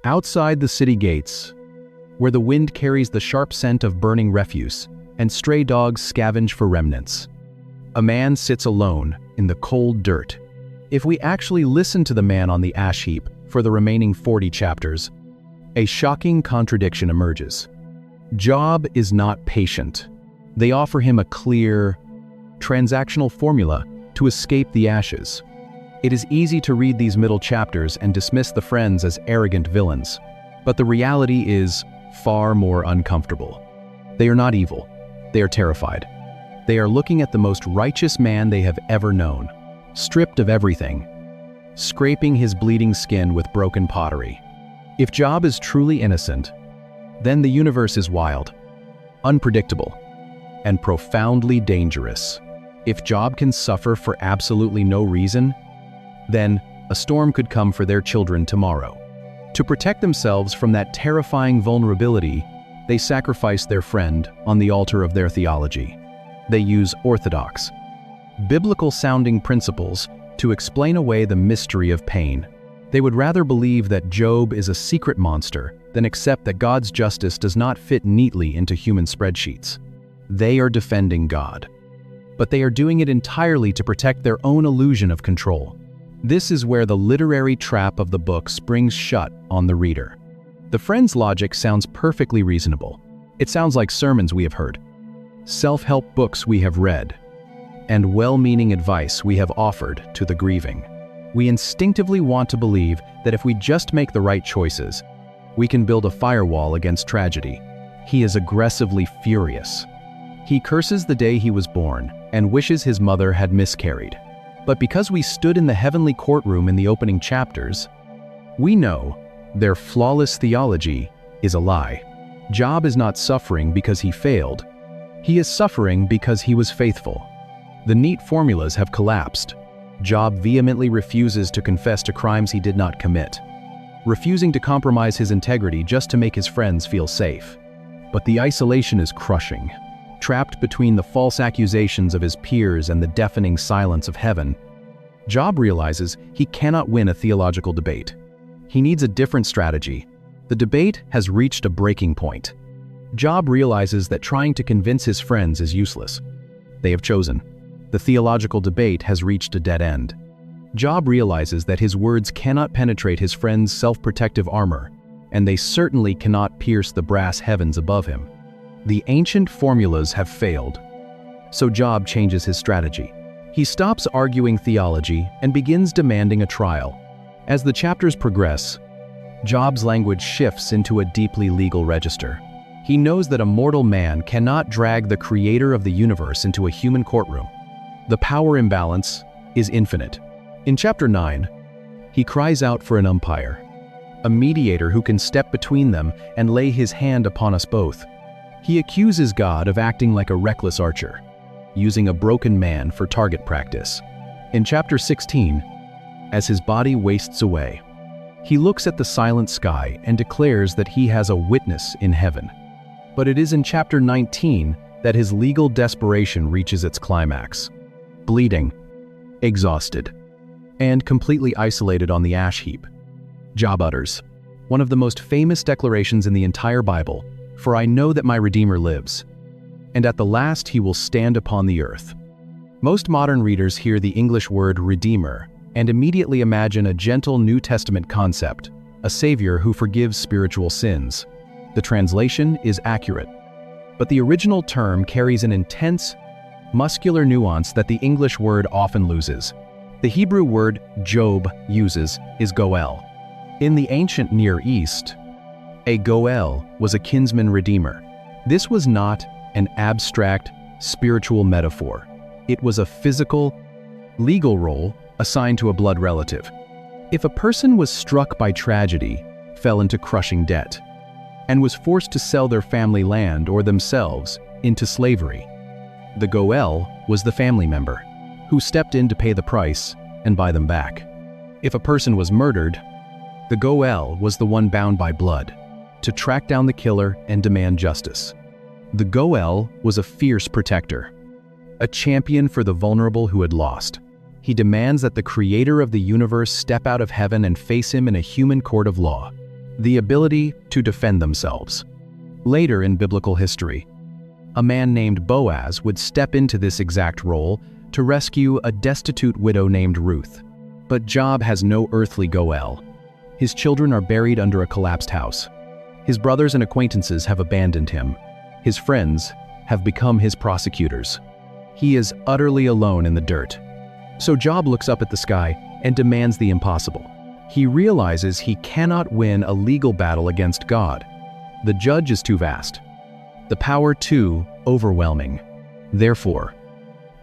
Outside the city gates, where the wind carries the sharp scent of burning refuse and stray dogs scavenge for remnants, a man sits alone in the cold dirt. If we actually listen to the man on the ash heap for the remaining 40 chapters, a shocking contradiction emerges. Job is not patient. They offer him a clear, transactional formula to escape the ashes. It is easy to read these middle chapters and dismiss the friends as arrogant villains, but the reality is far more uncomfortable. They are not evil. They are terrified. They are looking at the most righteous man they have ever known, stripped of everything, scraping his bleeding skin with broken pottery. If Job is truly innocent, then the universe is wild, unpredictable, and profoundly dangerous. If Job can suffer for absolutely no reason, then a storm could come for their children tomorrow. To protect themselves from that terrifying vulnerability, they sacrifice their friend on the altar of their theology. They use orthodox, biblical-sounding principles to explain away the mystery of pain. They would rather believe that Job is a secret monster than accept that God's justice does not fit neatly into human spreadsheets. They are defending God, but they are doing it entirely to protect their own illusion of control. This is where the literary trap of the book springs shut on the reader. The friend's logic sounds perfectly reasonable. It sounds like sermons we have heard, self-help books we have read, and well-meaning advice we have offered to the grieving. We instinctively want to believe that if we just make the right choices, we can build a firewall against tragedy. He is aggressively furious. He curses the day he was born and wishes his mother had miscarried. But because we stood in the heavenly courtroom in the opening chapters, we know their flawless theology is a lie. Job is not suffering because he failed. He is suffering because he was faithful. The neat formulas have collapsed. Job vehemently refuses to confess to crimes he did not commit, refusing to compromise his integrity just to make his friends feel safe. But the isolation is crushing. Trapped between the false accusations of his peers and the deafening silence of heaven, Job realizes he cannot win a theological debate. He needs a different strategy. The debate has reached a breaking point. Job realizes that trying to convince his friends is useless. They have chosen. The theological debate has reached a dead end. Job realizes that his words cannot penetrate his friends' self-protective armor, and they certainly cannot pierce the brass heavens above him. The ancient formulas have failed, so Job changes his strategy. He stops arguing theology and begins demanding a trial. As the chapters progress, Job's language shifts into a deeply legal register. He knows that a mortal man cannot drag the creator of the universe into a human courtroom. The power imbalance is infinite. In chapter 9, he cries out for an umpire, a mediator who can step between them and lay his hand upon us both. He accuses God of acting like a reckless archer, using a broken man for target practice. In chapter 16, as his body wastes away, he looks at the silent sky and declares that he has a witness in heaven. But it is in chapter 19 that his legal desperation reaches its climax. Bleeding, exhausted, and completely isolated on the ash heap, Job utters one of the most famous declarations in the entire Bible: "For I know that my Redeemer lives, and at the last he will stand upon the earth." Most modern readers hear the English word Redeemer and immediately imagine a gentle New Testament concept, a Savior who forgives spiritual sins. The translation is accurate, but the original term carries an intense, muscular nuance that the English word often loses. The Hebrew word Job uses is Goel. In the ancient Near East, a Goel was a kinsman redeemer. This was not an abstract, spiritual metaphor. It was a physical, legal role assigned to a blood relative. If a person was struck by tragedy, fell into crushing debt, and was forced to sell their family land or themselves into slavery, the Goel was the family member who stepped in to pay the price and buy them back. If a person was murdered, the Goel was the one bound by blood to track down the killer and demand justice. The Goel was a fierce protector, a champion for the vulnerable who had lost. He demands that the creator of the universe step out of heaven and face him in a human court of law. the ability to defend themselves. Later in biblical history, a man named Boaz would step into this exact role to rescue a destitute widow named Ruth. But Job has no earthly Goel. His children are buried under a collapsed house. His brothers and acquaintances have abandoned him. His friends have become his prosecutors. He is utterly alone in the dirt. So Job looks up at the sky and demands the impossible. He realizes he cannot win a legal battle against God. The judge is too vast. The power too overwhelming. Therefore,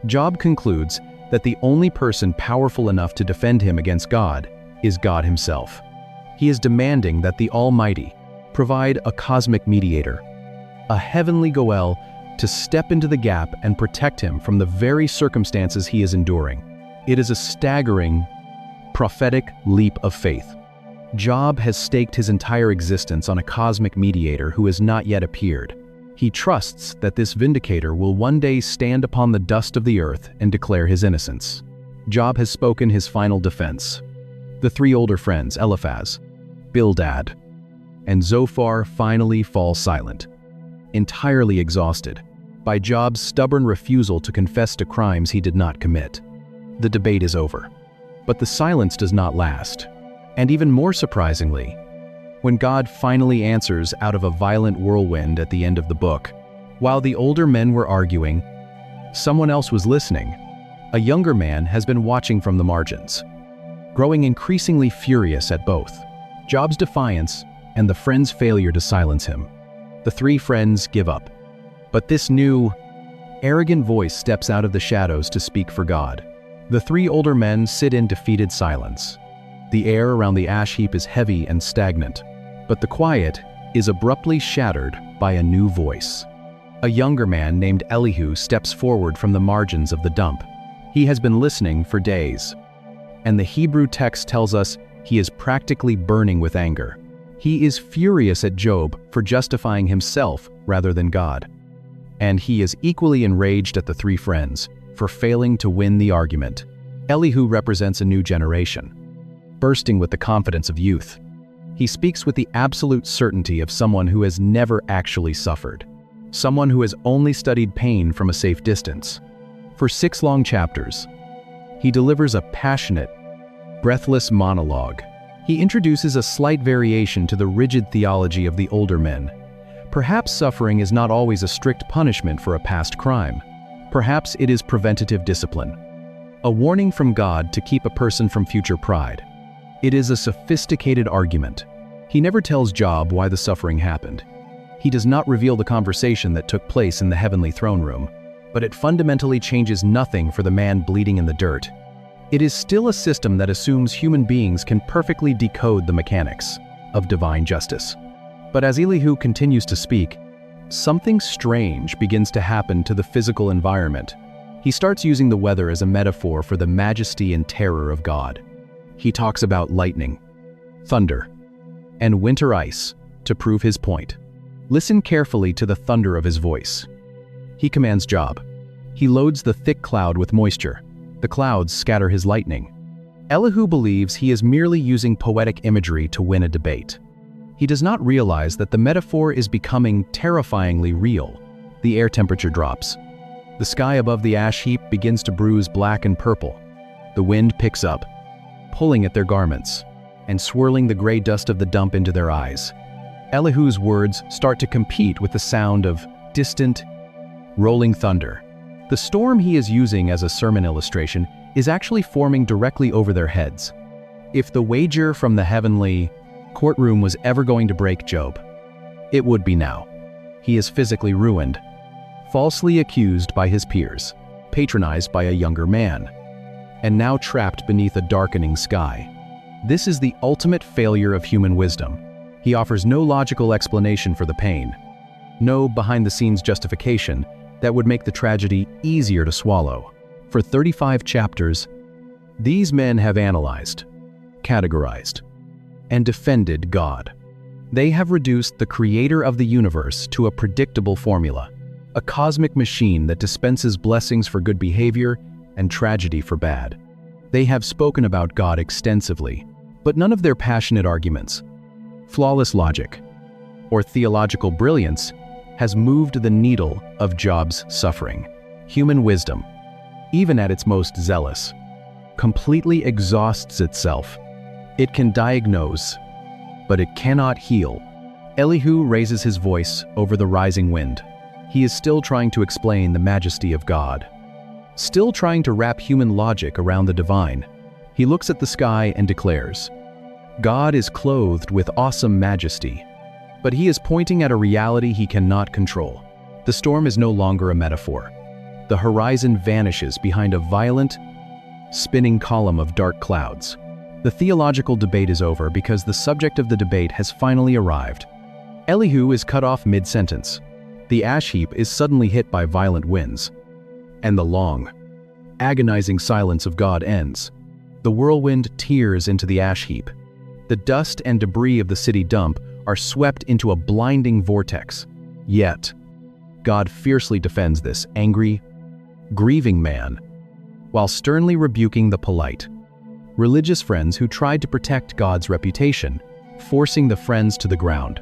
Job concludes that the only person powerful enough to defend him against God is God himself. He is demanding that the Almighty provide a cosmic mediator, a heavenly Goel, to step into the gap and protect him from the very circumstances he is enduring. It is a staggering, prophetic leap of faith. Job has staked his entire existence on a cosmic mediator who has not yet appeared. He trusts that this vindicator will one day stand upon the dust of the earth and declare his innocence. Job has spoken his final defense. The three older friends, Eliphaz, Bildad, and Zophar, finally fall silent, entirely exhausted by Job's stubborn refusal to confess to crimes he did not commit. The debate is over. But the silence does not last. And even more surprisingly, when God finally answers out of a violent whirlwind at the end of the book, while the older men were arguing, someone else was listening. A younger man has been watching from the margins, growing increasingly furious at both Job's defiance and the friend's failure to silence him. The three friends give up. But this new, arrogant voice steps out of the shadows to speak for God. The three older men sit in defeated silence. The air around the ash heap is heavy and stagnant, but the quiet is abruptly shattered by a new voice. A younger man named Elihu steps forward from the margins of the dump. He has been listening for days, and the Hebrew text tells us he is practically burning with anger. He is furious at Job for justifying himself rather than God. And he is equally enraged at the three friends for failing to win the argument. Elihu represents a new generation, bursting with the confidence of youth. He speaks with the absolute certainty of someone who has never actually suffered, someone who has only studied pain from a safe distance. For 6 long chapters, he delivers a passionate, breathless monologue. He introduces a slight variation to the rigid theology of the older men. Perhaps suffering is not always a strict punishment for a past crime. Perhaps it is preventative discipline, a warning from God to keep a person from future pride. It is a sophisticated argument. He never tells Job why the suffering happened. He does not reveal the conversation that took place in the heavenly throne room, but it fundamentally changes nothing for the man bleeding in the dirt. It is still a system that assumes human beings can perfectly decode the mechanics of divine justice. But as Elihu continues to speak, something strange begins to happen to the physical environment. He starts using the weather as a metaphor for the majesty and terror of God. He talks about lightning, thunder, and winter ice to prove his point. Listen carefully to the thunder of his voice. He commands Job. He loads the thick cloud with moisture. The clouds scatter his lightning. Elihu believes he is merely using poetic imagery to win a debate. He does not realize that the metaphor is becoming terrifyingly real. The air temperature drops. The sky above the ash heap begins to bruise black and purple. The wind picks up, pulling at their garments and swirling the gray dust of the dump into their eyes. Elihu's words start to compete with the sound of distant, rolling thunder. The storm he is using as a sermon illustration is actually forming directly over their heads. If the wager from the heavenly courtroom was ever going to break Job, it would be now. He is physically ruined, falsely accused by his peers, patronized by a younger man, and now trapped beneath a darkening sky. This is the ultimate failure of human wisdom. He offers no logical explanation for the pain, no behind-the-scenes justification that would make the tragedy easier to swallow. For 35 chapters, these men have analyzed, categorized, and defended God. They have reduced the creator of the universe to a predictable formula, a cosmic machine that dispenses blessings for good behavior and tragedy for bad. They have spoken about God extensively, but none of their passionate arguments, Flawless logic, or theological brilliance, has moved the needle of Job's suffering. Human wisdom, even at its most zealous, completely exhausts itself. It can diagnose, but it cannot heal. Elihu raises his voice over the rising wind. He is still trying to explain the majesty of God, still trying to wrap human logic around the divine. He looks at the sky and declares, God is clothed with awesome majesty, but he is pointing at a reality he cannot control. The storm is no longer a metaphor. The horizon vanishes behind a violent, spinning column of dark clouds. The theological debate is over because the subject of the debate has finally arrived. Elihu is cut off mid-sentence. The ash heap is suddenly hit by violent winds, and the long, agonizing silence of God ends. The whirlwind tears into the ash heap. The dust and debris of the city dump are swept into a blinding vortex. Yet, God fiercely defends this angry, grieving man, while sternly rebuking the polite, religious friends who tried to protect God's reputation, forcing the friends to the ground.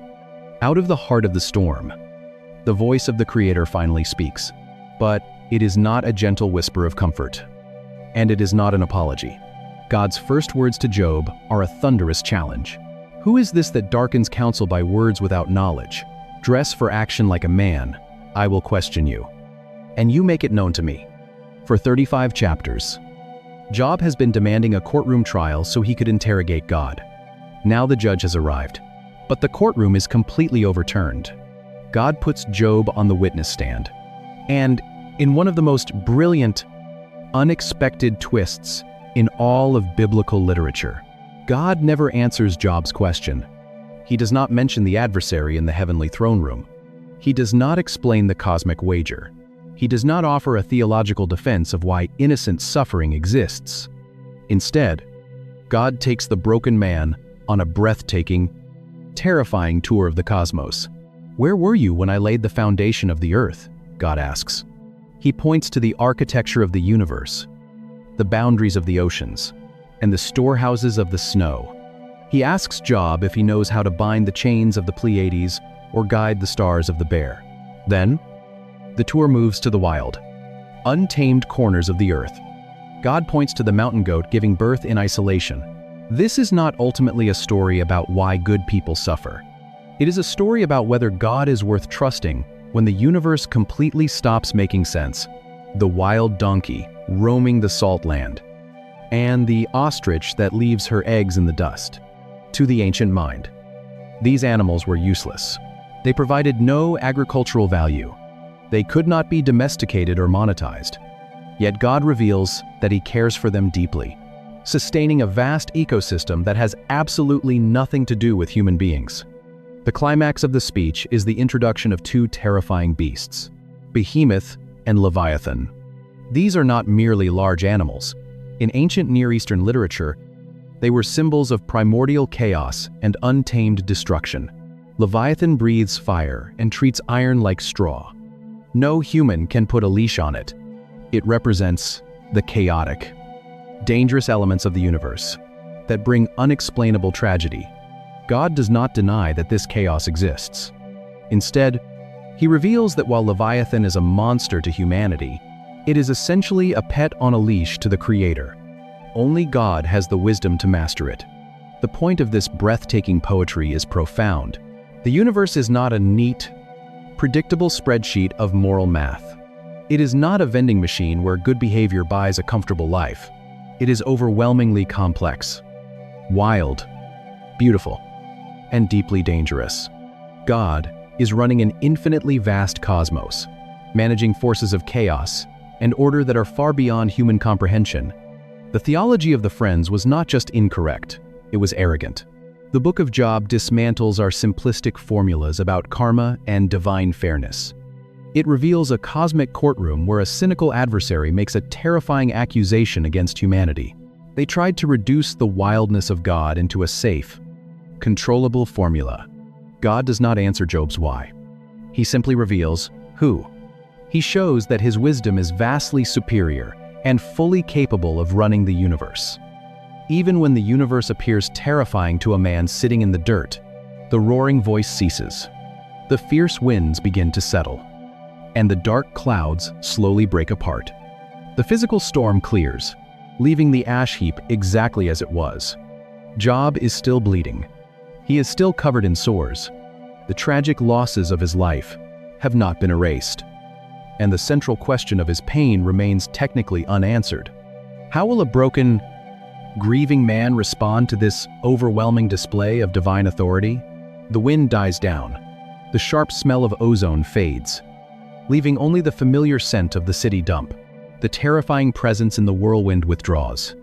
Out of the heart of the storm, the voice of the Creator finally speaks. But it is not a gentle whisper of comfort, and it is not an apology. God's first words to Job are a thunderous challenge. Who is this that darkens counsel by words without knowledge? Dress for action like a man, I will question you, and you make it known to me. For 35 chapters, Job has been demanding a courtroom trial so he could interrogate God. Now the judge has arrived, but the courtroom is completely overturned. God puts Job on the witness stand, and in one of the most brilliant, unexpected twists in all of biblical literature, God never answers Job's question. He does not mention the adversary in the heavenly throne room. He does not explain the cosmic wager. He does not offer a theological defense of why innocent suffering exists. Instead, God takes the broken man on a breathtaking, terrifying tour of the cosmos. Where were you when I laid the foundation of the earth? God asks. He points to the architecture of the universe, the boundaries of the oceans, and the storehouses of the snow. He asks Job if he knows how to bind the chains of the Pleiades or guide the stars of the Bear. Then, the tour moves to the wild, untamed corners of the earth. God points to the mountain goat giving birth in isolation. This is not ultimately a story about why good people suffer. It is a story about whether God is worth trusting when the universe completely stops making sense. The wild donkey roaming the salt land, and the ostrich that leaves her eggs in the dust. To the ancient mind, these animals were useless. They provided no agricultural value. They could not be domesticated or monetized. Yet God reveals that He cares for them deeply, sustaining a vast ecosystem that has absolutely nothing to do with human beings. The climax of the speech is the introduction of two terrifying beasts, Behemoth and Leviathan. These are not merely large animals. In ancient Near Eastern literature, they were symbols of primordial chaos and untamed destruction. Leviathan breathes fire and treats iron like straw. No human can put a leash on it. It represents the chaotic, dangerous elements of the universe that bring unexplainable tragedy. God does not deny that this chaos exists. Instead, He reveals that while Leviathan is a monster to humanity, it is essentially a pet on a leash to the Creator. Only God has the wisdom to master it. The point of this breathtaking poetry is profound. The universe is not a neat, predictable spreadsheet of moral math. It is not a vending machine where good behavior buys a comfortable life. It is overwhelmingly complex, wild, beautiful, and deeply dangerous. God is running an infinitely vast cosmos, managing forces of chaos and order that are far beyond human comprehension. The theology of the Friends was not just incorrect, it was arrogant. The Book of Job dismantles our simplistic formulas about karma and divine fairness. It reveals a cosmic courtroom where a cynical adversary makes a terrifying accusation against humanity. They tried to reduce the wildness of God into a safe, controllable formula. God does not answer Job's why. He simply reveals who. He shows that His wisdom is vastly superior and fully capable of running the universe. Even when the universe appears terrifying to a man sitting in the dirt, The roaring voice ceases. The fierce winds begin to settle, and the dark clouds slowly break apart. The physical storm clears, leaving the ash heap exactly as it was. Job is still bleeding. He is still covered in sores. The tragic losses of his life have not been erased, and the central question of his pain remains technically unanswered. How will a broken, grieving man respond to this overwhelming display of divine authority? The wind dies down. The sharp smell of ozone fades, leaving only the familiar scent of the city dump. The terrifying presence in the whirlwind withdraws,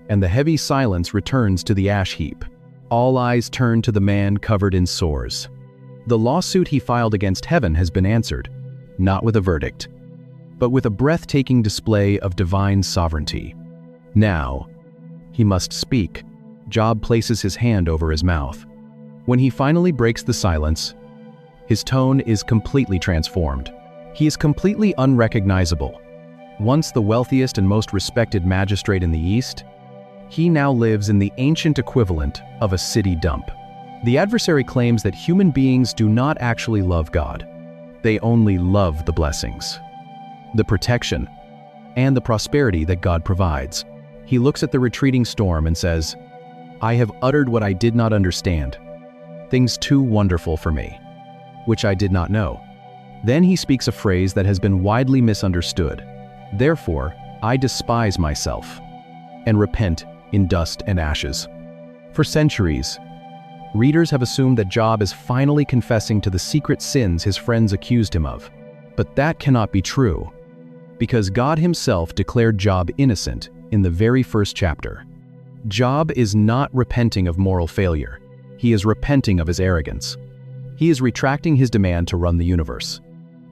and the heavy silence returns to the ash heap. All eyes turn to the man covered in sores. The lawsuit he filed against heaven has been answered, not with a verdict, but with a breathtaking display of divine sovereignty. Now, he must speak. Job places his hand over his mouth. When he finally breaks the silence, his tone is completely transformed. He is completely unrecognizable. Once the wealthiest and most respected magistrate in the East, he now lives in the ancient equivalent of a city dump. The adversary claims that human beings do not actually love God. They only love the blessings, the protection, and the prosperity that God provides. He looks at the retreating storm and says, "I have uttered what I did not understand, things too wonderful for me, which I did not know." Then he speaks a phrase that has been widely misunderstood. "Therefore, I despise myself and repent in dust and ashes." For centuries, readers have assumed that Job is finally confessing to the secret sins his friends accused him of. But that cannot be true, because God himself declared Job innocent in the very first chapter. Job is not repenting of moral failure. He is repenting of his arrogance. He is retracting his demand to run the universe.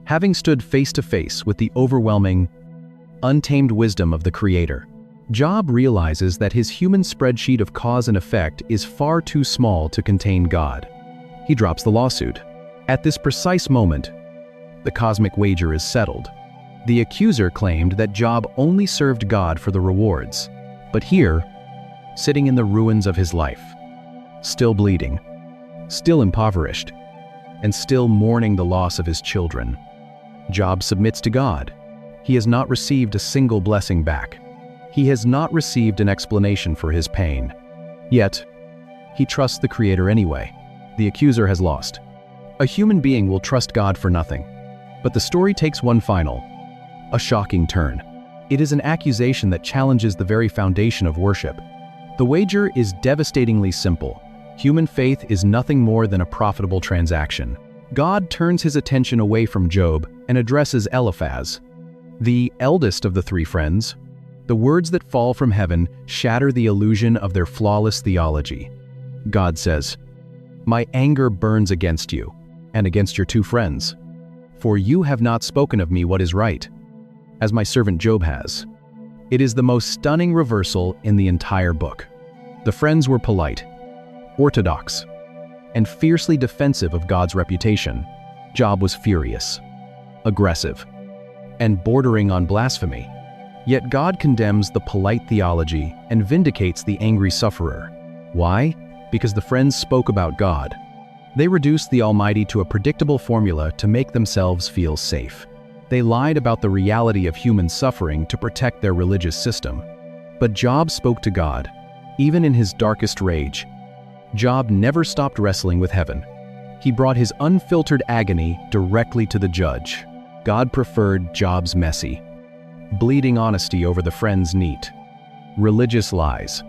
Having stood face to face with the overwhelming, untamed wisdom of the Creator, Job realizes that his human spreadsheet of cause and effect is far too small to contain God. He drops the lawsuit. At this precise moment, the cosmic wager is settled. The accuser claimed that Job only served God for the rewards. But here, sitting in the ruins of his life, still bleeding, still impoverished, and still mourning the loss of his children, Job submits to God. He has not received a single blessing back. He has not received an explanation for his pain. Yet, he trusts the Creator anyway. The accuser has lost. A human being will trust God for nothing. But the story takes one final, a shocking turn. It is an accusation that challenges the very foundation of worship. The wager is devastatingly simple. Human faith is nothing more than a profitable transaction. God turns his attention away from Job and addresses Eliphaz, the eldest of the three friends. The words that fall from heaven shatter the illusion of their flawless theology. God says, "My anger burns against you, and against your two friends, for you have not spoken of me what is right, as my servant Job has." It is the most stunning reversal in the entire book. The friends were polite, orthodox, and fiercely defensive of God's reputation. Job was furious, aggressive, and bordering on blasphemy. Yet God condemns the polite theology and vindicates the angry sufferer. Why? Because the friends spoke about God. They reduced the Almighty to a predictable formula to make themselves feel safe. They lied about the reality of human suffering to protect their religious system. But Job spoke to God, even in his darkest rage. Job never stopped wrestling with heaven. He brought his unfiltered agony directly to the judge. God preferred Job's messy, bleeding honesty over the friends' neat, religious lies.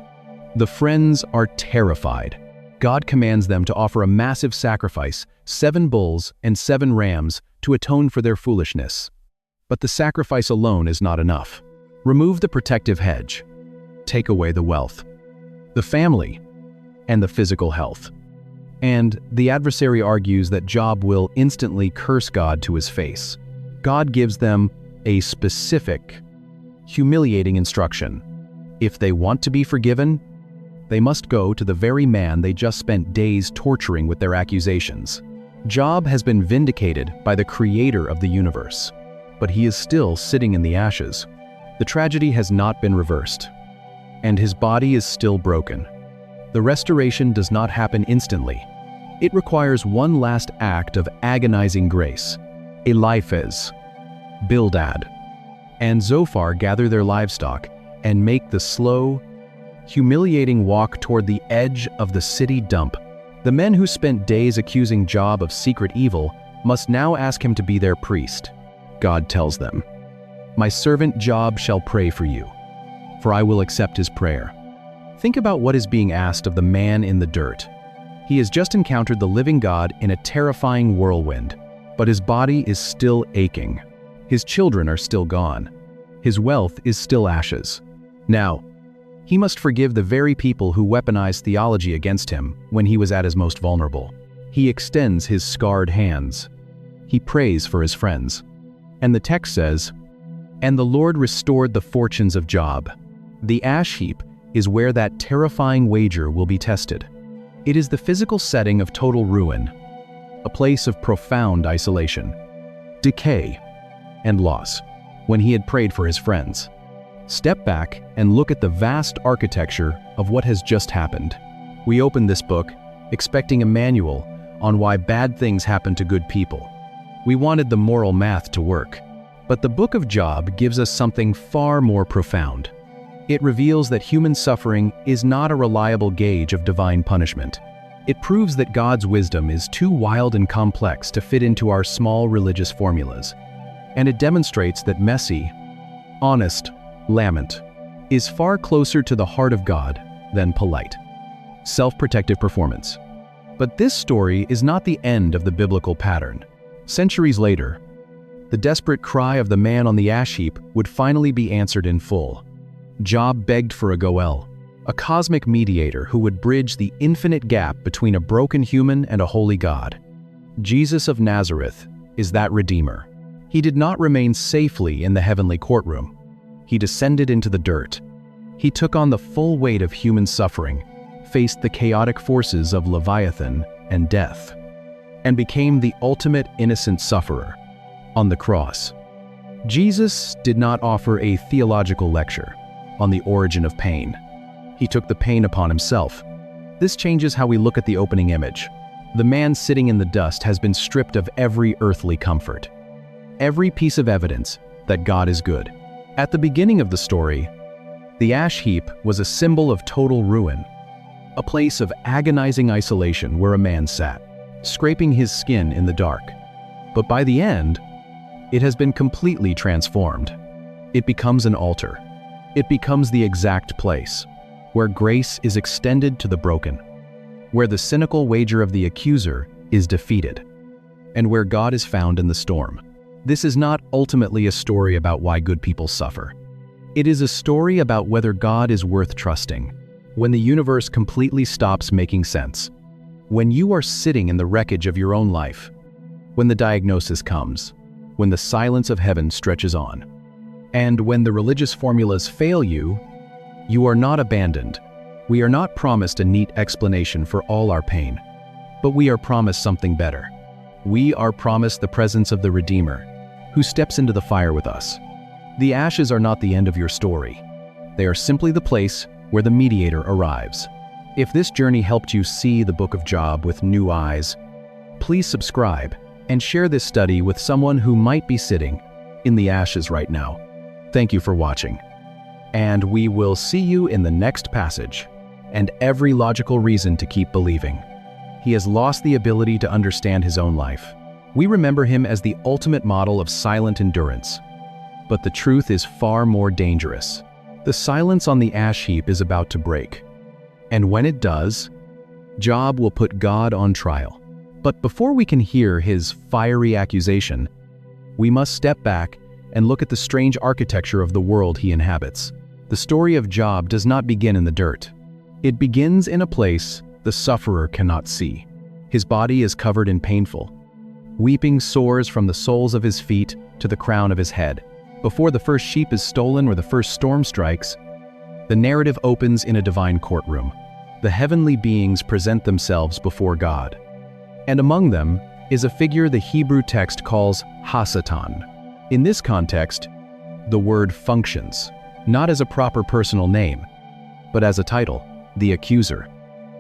The friends are terrified. God commands them to offer a massive sacrifice, 7 bulls and 7 rams, to atone for their foolishness. But the sacrifice alone is not enough. Remove the protective hedge. Take away the wealth, the family, and the physical health. And the adversary argues that Job will instantly curse God to his face. God gives them a specific, humiliating instruction. If they want to be forgiven, they must go to the very man they just spent days torturing with their accusations. Job has been vindicated by the Creator of the universe, but he is still sitting in the ashes. The tragedy has not been reversed, and his body is still broken. The restoration does not happen instantly. It requires one last act of agonizing grace. Eliphaz, Bildad, and Zophar gather their livestock and make the slow, humiliating walk toward the edge of the city dump. The men who spent days accusing Job of secret evil must now ask him to be their priest. God tells them, "My servant Job shall pray for you, for I will accept his prayer." Think about what is being asked of the man in the dirt. He has just encountered the living God in a terrifying whirlwind, but his body is still aching. His children are still gone. His wealth is still ashes. Now, he must forgive the very people who weaponized theology against him when he was at his most vulnerable. He extends his scarred hands. He prays for his friends. And the text says, "And the Lord restored the fortunes of Job." The ash heap is where that terrifying wager will be tested. It is the physical setting of total ruin, a place of profound isolation, decay, and loss. When he had prayed for his friends, step back and look at the vast architecture of what has just happened. We opened this book expecting a manual on why bad things happen to good people. We wanted the moral math to work. But the book of Job gives us something far more profound. It reveals that human suffering is not a reliable gauge of divine punishment. It proves that God's wisdom is too wild and complex to fit into our small religious formulas. And it demonstrates that messy, honest lament is far closer to the heart of God than polite, self-protective performance. But this story is not the end of the biblical pattern. Centuries later, the desperate cry of the man on the ash heap would finally be answered in full. Job begged for a Goel, a cosmic mediator who would bridge the infinite gap between a broken human and a holy God. Jesus of Nazareth is that Redeemer. He did not remain safely in the heavenly courtroom. He descended into the dirt. He took on the full weight of human suffering, faced the chaotic forces of Leviathan and death, and became the ultimate innocent sufferer on the cross. Jesus did not offer a theological lecture on the origin of pain. He took the pain upon himself. This changes how we look at the opening image. The man sitting in the dust has been stripped of every earthly comfort, every piece of evidence that God is good. At the beginning of the story, the ash heap was a symbol of total ruin, a place of agonizing isolation where a man sat, scraping his skin in the dark. But by the end, it has been completely transformed. It becomes an altar. It becomes the exact place where grace is extended to the broken, where the cynical wager of the accuser is defeated, and where God is found in the storm. This is not ultimately a story about why good people suffer. It is a story about whether God is worth trusting. When the universe completely stops making sense, when you are sitting in the wreckage of your own life, when the diagnosis comes, when the silence of heaven stretches on, and when the religious formulas fail you, you are not abandoned. We are not promised a neat explanation for all our pain, but we are promised something better. We are promised the presence of the Redeemer, who steps into the fire with us. The ashes are not the end of your story. They are simply the place where the mediator arrives. If this journey helped you see the Book of Job with new eyes, please subscribe and share this study with someone who might be sitting in the ashes right now. Thank you for watching, and we will see you in the next passage, and every logical reason to keep believing. He has lost the ability to understand his own life. We remember him as the ultimate model of silent endurance, but the truth is far more dangerous. The silence on the ash heap is about to break, and when it does, Job will put God on trial. But before we can hear his fiery accusation, we must step back and look at the strange architecture of the world he inhabits. The story of Job does not begin in the dirt. It begins in a place the sufferer cannot see. His body is covered in painful, weeping sores from the soles of his feet to the crown of his head. Before the first sheep is stolen or the first storm strikes, the narrative opens in a divine courtroom. The heavenly beings present themselves before God, and among them is a figure the Hebrew text calls Hasatan. In this context, the word functions, not as a proper personal name, but as a title, the accuser,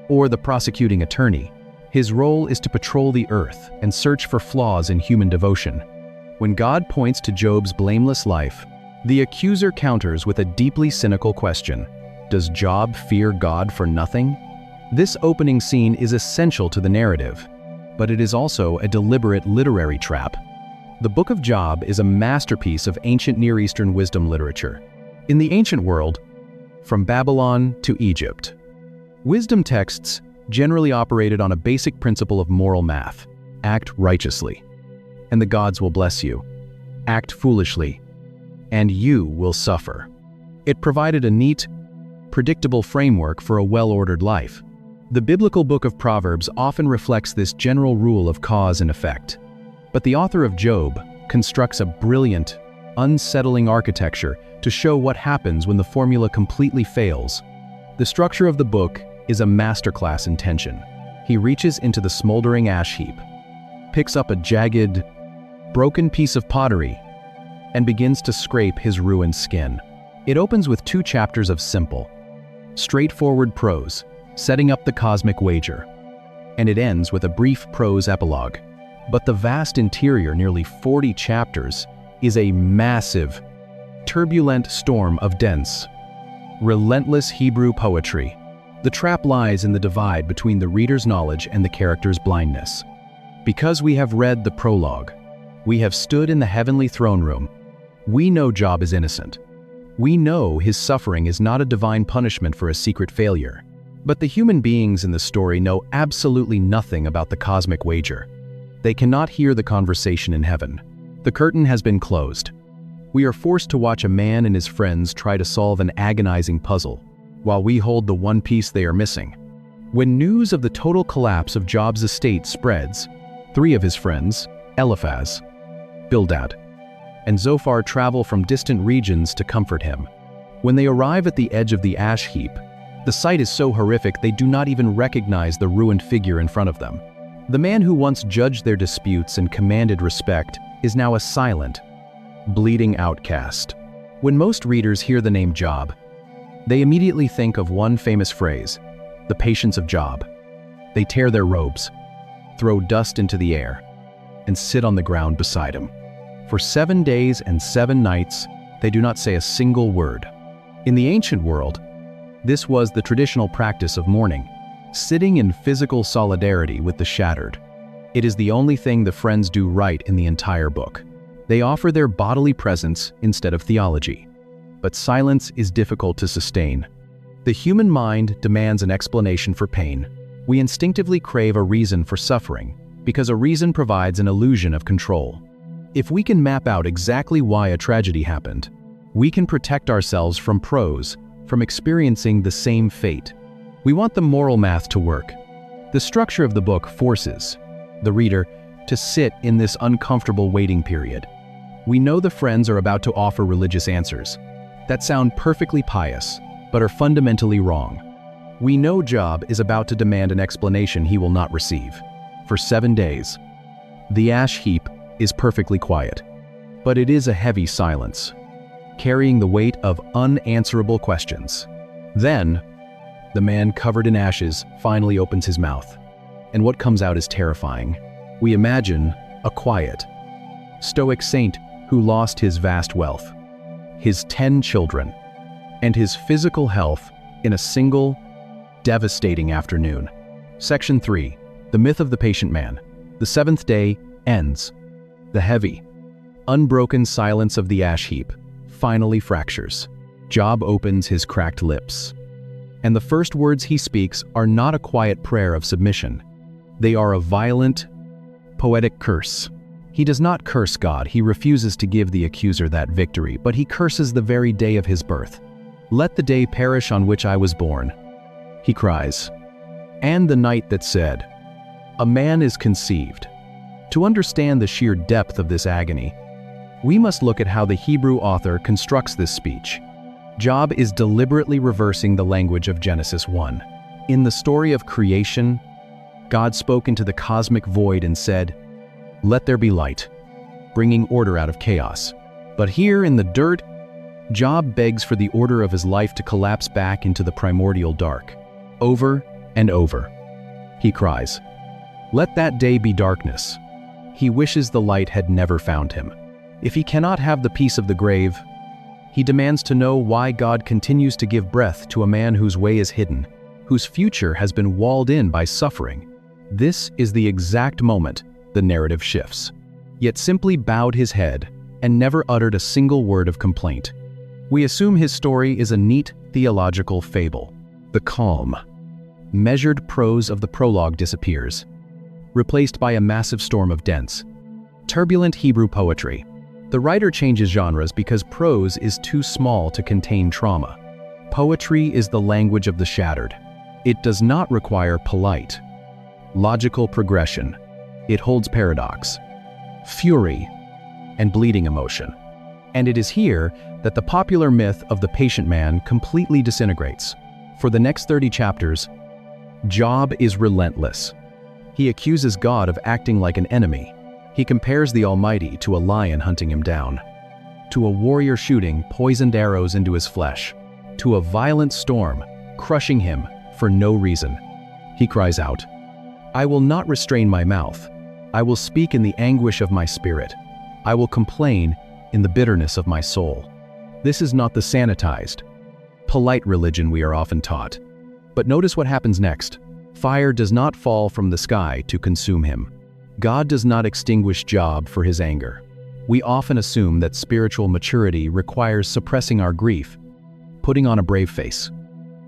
or the prosecuting attorney. His role is to patrol the earth and search for flaws in human devotion. When God points to Job's blameless life, the accuser counters with a deeply cynical question: does Job fear God for nothing? This opening scene is essential to the narrative, but it is also a deliberate literary trap. The Book of Job is a masterpiece of ancient Near Eastern wisdom literature. In the ancient world, from Babylon to Egypt, wisdom texts generally operated on a basic principle of moral math: act righteously, and the gods will bless you; act foolishly, and you will suffer. It provided a neat, predictable framework for a well-ordered life. The biblical book of Proverbs often reflects this general rule of cause and effect. But the author of Job constructs a brilliant, unsettling architecture to show what happens when the formula completely fails. The structure of the book is a masterclass in tension. He reaches into the smoldering ash heap, picks up a jagged, broken piece of pottery, and begins to scrape his ruined skin. It opens with 2 chapters of simple, straightforward prose, setting up the cosmic wager, and it ends with a brief prose epilogue. But the vast interior, nearly 40 chapters, is a massive, turbulent storm of dense, relentless Hebrew poetry. The trap lies in the divide between the reader's knowledge and the character's blindness. Because we have read the prologue, we have stood in the heavenly throne room, we know Job is innocent. We know his suffering is not a divine punishment for a secret failure. But the human beings in the story know absolutely nothing about the cosmic wager. They cannot hear the conversation in heaven. The curtain has been closed. We are forced to watch a man and his friends try to solve an agonizing puzzle, while we hold the one piece they are missing. When news of the total collapse of Job's estate spreads, 3 of his friends, Eliphaz, Bildad, and Zophar, travel from distant regions to comfort him. When they arrive at the edge of the ash heap, the sight is so horrific they do not even recognize the ruined figure in front of them. The man who once judged their disputes and commanded respect is now a silent, bleeding outcast. When most readers hear the name Job, they immediately think of one famous phrase: the patience of Job. They tear their robes, throw dust into the air, and sit on the ground beside him. For 7 days and 7 nights, they do not say a single word. In the ancient world, this was the traditional practice of mourning, sitting in physical solidarity with the shattered. It is the only thing the friends do right in the entire book. They offer their bodily presence instead of theology. But silence is difficult to sustain. The human mind demands an explanation for pain. We instinctively crave a reason for suffering, because a reason provides an illusion of control. If we can map out exactly why a tragedy happened, we can protect ourselves from prose, from experiencing the same fate. We want the moral math to work. The structure of the book forces the reader to sit in this uncomfortable waiting period. We know the friends are about to offer religious answers that sound perfectly pious, but are fundamentally wrong. We know Job is about to demand an explanation he will not receive. For 7 days, the ash heap is perfectly quiet, but it is a heavy silence, carrying the weight of unanswerable questions. Then, the man covered in ashes finally opens his mouth, and what comes out is terrifying. We imagine a quiet, stoic saint who lost his vast wealth, his 10 children, and his physical health in a single, devastating afternoon. Section 3. The Myth of the Patient Man. The 7th day ends. The heavy, unbroken silence of the ash heap finally fractures. Job opens his cracked lips, and the first words he speaks are not a quiet prayer of submission. They are a violent, poetic curse. He does not curse God. He refuses to give the accuser that victory, but he curses the very day of his birth. "Let the day perish on which I was born," he cries, "and the night that said, a man is conceived." To understand the sheer depth of this agony, we must look at how the Hebrew author constructs this speech. Job is deliberately reversing the language of Genesis 1. In the story of creation, God spoke into the cosmic void and said, "Let there be light," bringing order out of chaos. But here in the dirt, Job begs for the order of his life to collapse back into the primordial dark. Over and over, he cries, Let that day be darkness. He wishes the light had never found him. If he cannot have the peace of the grave, he demands to know why God continues to give breath to a man whose way is hidden, whose future has been walled in by suffering. This is the exact moment the narrative shifts. Yet simply bowed his head and never uttered a single word of complaint. We assume his story is a neat theological fable. The calm, measured prose of the prologue disappears, replaced by a massive storm of dense, turbulent Hebrew poetry. The writer changes genres because prose is too small to contain trauma. Poetry is the language of the shattered. It does not require polite, logical progression. It holds paradox, fury, and bleeding emotion. And it is here that the popular myth of the patient man completely disintegrates. For the next 30 chapters, Job is relentless. He accuses God of acting like an enemy. He compares the Almighty to a lion hunting him down, to a warrior shooting poisoned arrows into his flesh, to a violent storm crushing him for no reason. He cries out, "I will not restrain my mouth. I will speak in the anguish of my spirit. I will complain in the bitterness of my soul." This is not the sanitized, polite religion we are often taught. But notice what happens next. Fire does not fall from the sky to consume him. God does not extinguish Job for his anger. We often assume that spiritual maturity requires suppressing our grief, putting on a brave face,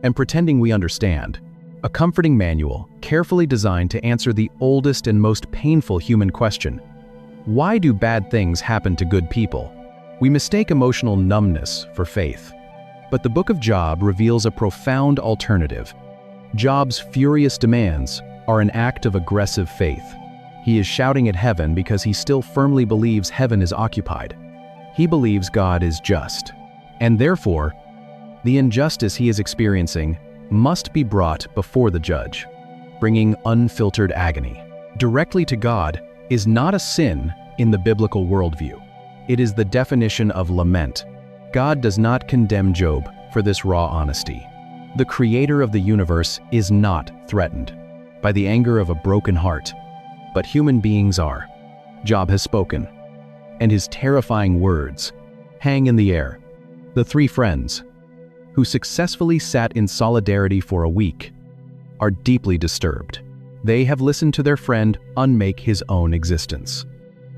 and pretending we understand. A comforting manual, carefully designed to answer the oldest and most painful human question: why do bad things happen to good people? We mistake emotional numbness for faith. But the book of Job reveals a profound alternative. Job's furious demands are an act of aggressive faith. He is shouting at heaven because he still firmly believes heaven is occupied. He believes God is just, and therefore, the injustice he is experiencing must be brought before the judge, bringing unfiltered agony directly to God is not a sin in the biblical worldview. It is the definition of lament. God does not condemn Job for this raw honesty. The creator of the universe is not threatened by the anger of a broken heart, but human beings are. Job has spoken, and his terrifying words hang in the air. The three friends, who successfully sat in solidarity for a week, are deeply disturbed. They have listened to their friend unmake his own existence.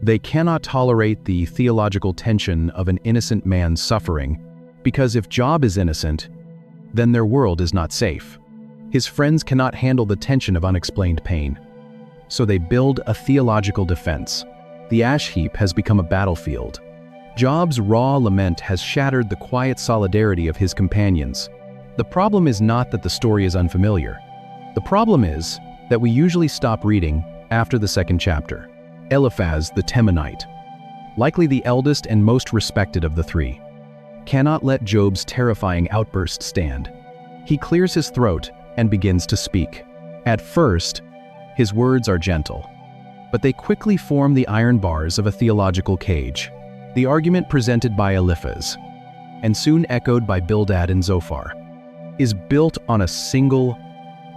They cannot tolerate the theological tension of an innocent man's suffering, because if Job is innocent, then their world is not safe. His friends cannot handle the tension of unexplained pain. So they build a theological defense. The ash heap has become a battlefield. Job's raw lament has shattered the quiet solidarity of his companions. The problem is not that the story is unfamiliar. The problem is that we usually stop reading after the second chapter. Eliphaz the Temanite, likely the eldest and most respected of the three, cannot let Job's terrifying outburst stand. He clears his throat and begins to speak. At first, his words are gentle, but they quickly form the iron bars of a theological cage. The argument presented by Eliphaz, and soon echoed by Bildad and Zophar, is built on a single,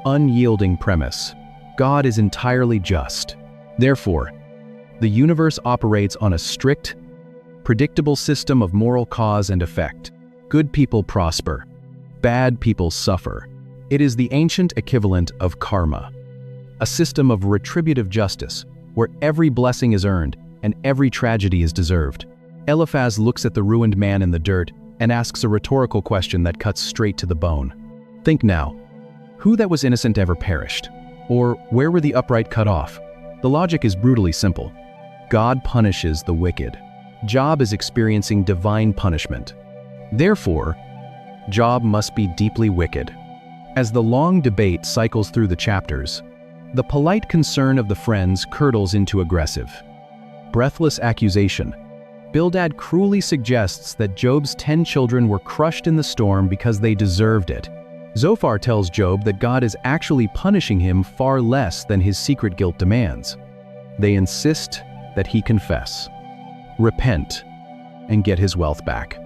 unyielding premise: God is entirely just. Therefore, the universe operates on a strict, predictable system of moral cause and effect. Good people prosper, bad people suffer. It is the ancient equivalent of karma, a system of retributive justice where every blessing is earned and every tragedy is deserved. Eliphaz looks at the ruined man in the dirt and asks a rhetorical question that cuts straight to the bone. Think now, who that was innocent ever perished? Or where were the upright cut off? The logic is brutally simple. God punishes the wicked. Job is experiencing divine punishment. Therefore, Job must be deeply wicked. As the long debate cycles through the chapters, the polite concern of the friends curdles into aggressive, breathless accusation. Bildad cruelly suggests that Job's 10 children were crushed in the storm because they deserved it. Zophar tells Job that God is actually punishing him far less than his secret guilt demands. They insist that he confess, repent, and get his wealth back.